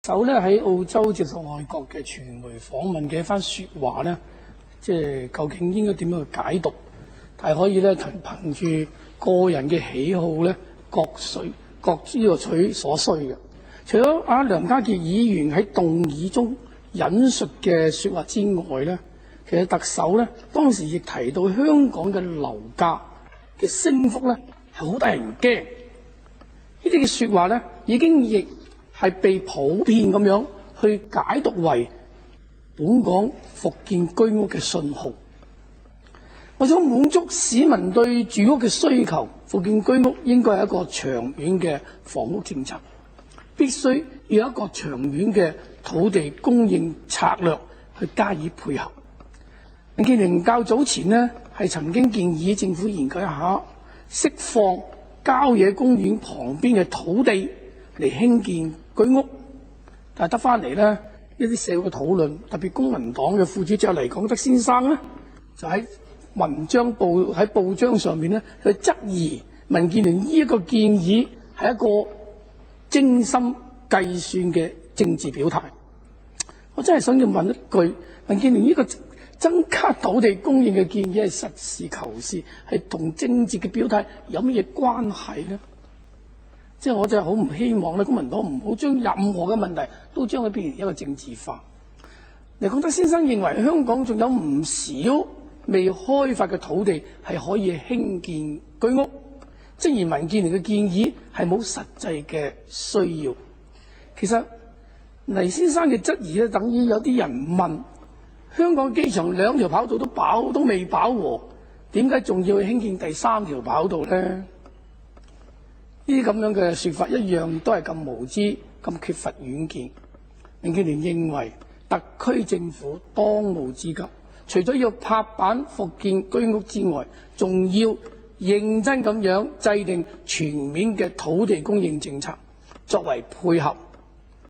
首咧喺澳洲接受外國嘅傳媒訪問嘅一番説話咧，即係究竟應該點樣去解讀？但係可以咧憑住個人嘅喜好咧，各取所需嘅。除咗梁家傑議員喺動議中引述嘅説話之外咧，其實特首咧當時亦提到香港嘅樓價嘅升幅咧係好得人驚。呢啲嘅説話咧已經亦係被普遍咁樣去解讀為本港復建居屋嘅信號。為咗滿足市民對住屋嘅需求，復建居屋應該係一個長遠嘅房屋政策，必須要有一個長遠嘅土地供應策略去加以配合。民建聯較早前呢係曾經建議政府研究一下釋放郊野公園旁邊嘅土地嚟興建居屋，但係得翻嚟呢一啲社會嘅討論，特別公民黨嘅副主席黎廣德先生呢，就喺報章上面咧去質疑民建聯呢一個建議係一個精心計算嘅政治表態。我真係想要問一句，民建聯呢個增加土地供應嘅建議係實事求是，係同政治嘅表態有乜嘢關係呢？即係我真係好唔希望咧，公民黨唔好將任何嘅問題都將佢變成一個政治化。黎廣德先生認為香港仲有唔少未開發嘅土地係可以興建居屋，正如民建聯嘅建議係冇實際嘅需要。其實黎先生嘅質疑咧，等於有啲人問：香港機場2條跑道都未飽和，點解仲要去興建第3條跑道呢？呢啲咁樣嘅説法一樣都係咁無知、咁缺乏遠見。民建聯認為特區政府當務之急，除咗要拍板復建居屋之外，仲要認真咁樣制定全面嘅土地供應政策，作為配合